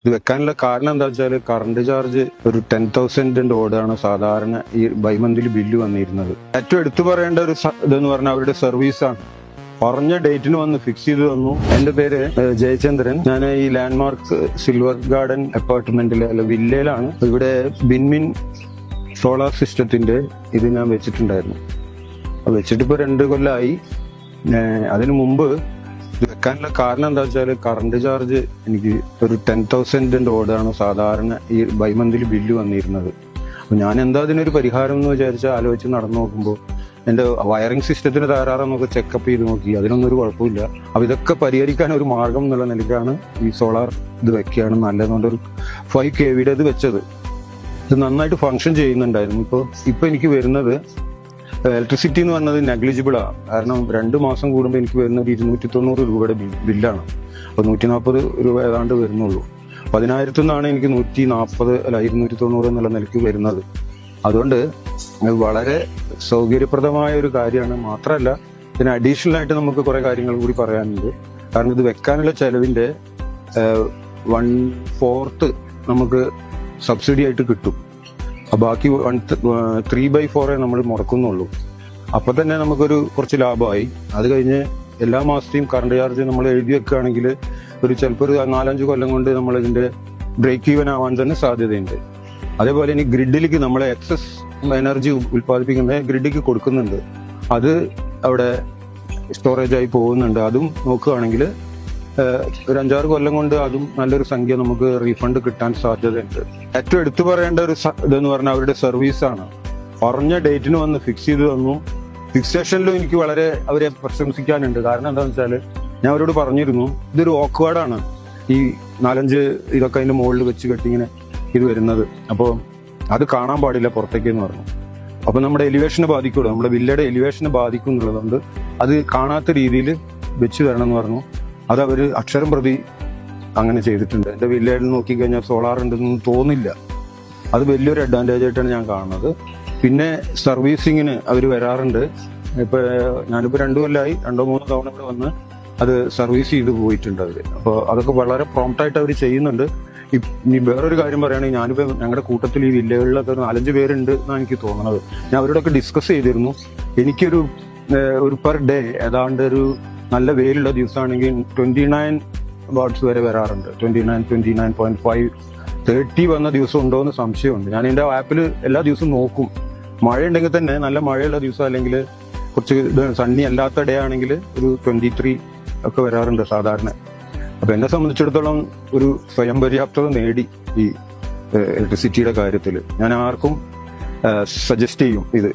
ഇത് വെക്കാനുള്ള കാരണം എന്താ വെച്ചാൽ കറണ്ട് ചാർജ് ഒരു 10,000 ഓടാണ് സാധാരണ ഈ ബൈമന്തിൽ ബില്ല് വന്നിരുന്നത്. ഏറ്റവും എടുത്തു പറയേണ്ട ഒരു ഇതെന്ന് പറഞ്ഞാൽ അവരുടെ സർവീസാണ്. പറഞ്ഞ ഡേറ്റിന് വന്ന് ഫിക്സ് ചെയ്ത് തന്നു. എന്റെ പേര് ജയചന്ദ്രൻ. ഞാൻ ഈ ലാൻഡ്മാർക്ക് സിൽവർ ഗാർഡൻ അപ്പാർട്ട്മെന്റിലെ വില്ലയിലാണ്. ഇവിടെ ബിൻമിൻ സോളാർ സിസ്റ്റത്തിന്റെ ഇത് ഞാൻ വെച്ചിട്ടുണ്ടായിരുന്നു. വെച്ചിട്ട് ഇപ്പൊ 2 കൊല്ലമായി. അതിനു മുമ്പ് ഇത് വെക്കാനുള്ള കാരണം എന്താ വെച്ചാൽ കറണ്ട് ചാർജ് എനിക്ക് ഒരു 10,000 ഓടാണ് സാധാരണ ഈ ബൈമന്തിൽ ബില്ല് വന്നിരുന്നത്. അപ്പൊ ഞാൻ എന്താ അതിനൊരു പരിഹാരം എന്ന് വിചാരിച്ചാൽ ആലോചിച്ച് നടന്നു നോക്കുമ്പോൾ എന്റെ വയറിംഗ് സിസ്റ്റത്തിന് തകരാറാന്നൊക്കെ ചെക്കപ്പ് ചെയ്ത് നോക്കി. അതിനൊന്നും ഒരു കുഴപ്പമില്ല. അപ്പൊ ഇതൊക്കെ പരിഹരിക്കാൻ ഒരു മാർഗം എന്നുള്ള നിലയ്ക്കാണ് ഈ സോളാർ ഇത് വെക്കുകയാണ് നല്ലതുകൊണ്ട് ഒരു 5 kV ഇത് വെച്ചത്. ഇത് നന്നായിട്ട് ഫങ്ഷൻ ചെയ്യുന്നുണ്ടായിരുന്നു. ഇപ്പൊ എനിക്ക് വരുന്നത് ഇലക്ട്രിസിറ്റി എന്ന് പറഞ്ഞത് നെഗ്ലിജിബിളാണ്. കാരണം 2 മാസം കൂടുമ്പോൾ എനിക്ക് വരുന്നത് 290 രൂപയുടെ ബില്ലാണ്. അപ്പൊ 140 രൂപ ഏതാണ്ട് വരുന്നുള്ളൂ. 10,000 നിന്നാണ് എനിക്ക് 140 അല്ല 290 എന്നുള്ള നിലയ്ക്ക് വരുന്നത്. അതുകൊണ്ട് വളരെ സൗകര്യപ്രദമായ ഒരു കാര്യമാണ്. മാത്രമല്ല ഇതിന് അഡീഷണൽ ആയിട്ട് നമുക്ക് കുറെ കാര്യങ്ങൾ കൂടി പറയാനുണ്ട്. കാരണം ഇത് വെക്കാനുള്ള ചെലവിന്റെ 1/4 നമുക്ക് സബ്സിഡി ആയിട്ട് കിട്ടും. ബാക്കി 3/4 നമ്മൾ മുടക്കുന്നുള്ളൂ. അപ്പൊ തന്നെ നമുക്കൊരു കുറച്ച് ലാഭമായി. അത് കഴിഞ്ഞ് എല്ലാ മാസത്തെയും കറണ്ട് ചാർജ് നമ്മൾ എഴുതി വെക്കുകയാണെങ്കിൽ ചിലപ്പോൾ ഒരു 4-5 കൊല്ലം കൊണ്ട് നമ്മൾ ഇതിന്റെ ബ്രേക്ക് ഈവൻ ആവാൻ തന്നെ സാധ്യതയുണ്ട്. അതേപോലെ ഇനി ഗ്രിഡിലേക്ക് നമ്മൾ എക്സസ് എനർജി ഉൽപ്പാദിപ്പിക്കുന്ന ഗ്രിഡിലേക്ക് കൊടുക്കുന്നുണ്ട്. അത് അവിടെ സ്റ്റോറേജ് ആയി പോകുന്നുണ്ട്. അതും നോക്കുകയാണെങ്കിൽ ഒരു 5-6 കൊല്ലം കൊണ്ട് അതും നല്ലൊരു സംഖ്യ നമുക്ക് റീഫണ്ട് കിട്ടാൻ സാധ്യതയുണ്ട്. ഏറ്റവും എടുത്തു പറയേണ്ട ഒരു ഇതെന്ന് പറഞ്ഞാൽ അവരുടെ സർവീസാണ്. പറഞ്ഞ ഡേറ്റിന് വന്ന് ഫിക്സ് ചെയ്ത് തന്നു. ഫിക്സേഷനിലും എനിക്ക് വളരെ അവരെ പ്രശംസിക്കാനുണ്ട്. കാരണം എന്താണെന്ന് വെച്ചാൽ ഞാൻ അവരോട് പറഞ്ഞിരുന്നു ഇതൊരു ഓക്വേർഡാണ് ഈ 4-5 ഇതൊക്കെ അതിന്റെ മുകളിൽ വെച്ച് കെട്ടി ഇങ്ങനെ ഇത് വരുന്നത്. അപ്പോൾ അത് കാണാൻ പാടില്ല പുറത്തേക്ക് എന്ന് പറഞ്ഞു. അപ്പൊ നമ്മുടെ എലിവേഷനെ ബാധിക്കുള്ളൂ, നമ്മുടെ വില്ലയുടെ എലിവേഷനെ ബാധിക്കും എന്നുള്ളതുകൊണ്ട് അത് കാണാത്ത രീതിയിൽ വെച്ച് തരണം എന്ന് പറഞ്ഞു. അത് അവര് അക്ഷരം പ്രതി അങ്ങനെ ചെയ്തിട്ടുണ്ട്. എന്റെ വില്ലയിൽ നോക്കിക്കഴിഞ്ഞാൽ സോളാർ ഉണ്ടെന്നൊന്നും തോന്നില്ല. അത് വലിയൊരു അഡ്വാൻറ്റേജ് ആയിട്ടാണ് ഞാൻ കാണുന്നത്. പിന്നെ സർവീസിങ്ങിന് അവർ വരാറുണ്ട്. ഞാനിപ്പോ 2 കൊല്ലമായി 2-3 തവണ ഇവിടെ വന്ന് അത് സർവീസ് ചെയ്ത് പോയിട്ടുണ്ട് അവര്. അപ്പോൾ അതൊക്കെ വളരെ പ്രോംപ്റ്റായിട്ട് അവർ ചെയ്യുന്നുണ്ട്. ഇനി വേറൊരു കാര്യം പറയുകയാണെങ്കിൽ ഞാനിപ്പോ ഞങ്ങളുടെ കൂട്ടത്തിൽ ഈ വില്ലകളിലൊക്കെ 4-5 പേരുണ്ട് എന്നാണ് എനിക്ക് തോന്നുന്നത്. ഞാൻ അവരോടൊക്കെ ഡിസ്കസ് ചെയ്തിരുന്നു. എനിക്കൊരു പെർ ഡേ ഏതാണ്ട് ഒരു നല്ല വെയിലുള്ള ദിവസമാണെങ്കിൽ 29 വാട്ട്സ് വരെ വരാറുണ്ട്. 29.5 30 വന്ന ദിവസം ഉണ്ടോ എന്ന് സംശയമുണ്ട്. ഞാൻ എന്റെ ആപ്പിൽ എല്ലാ ദിവസവും നോക്കും. മഴ ഉണ്ടെങ്കിൽ തന്നെ നല്ല മഴയുള്ള ദിവസം അല്ലെങ്കിൽ കുറച്ച് സണ്ണി അല്ലാത്ത ഡേ ആണെങ്കിൽ ഒരു 23 ഒക്കെ വരാറുണ്ട് സാധാരണ. അപ്പൊ എന്നെ സംബന്ധിച്ചിടത്തോളം ഒരു സ്വയം പര്യാപ്തത നേടി ഈ ഇലക്ട്രിസിറ്റിയുടെ കാര്യത്തിൽ. ഞാൻ ആർക്കും സജസ്റ്റ് ചെയ്യും ഇത്.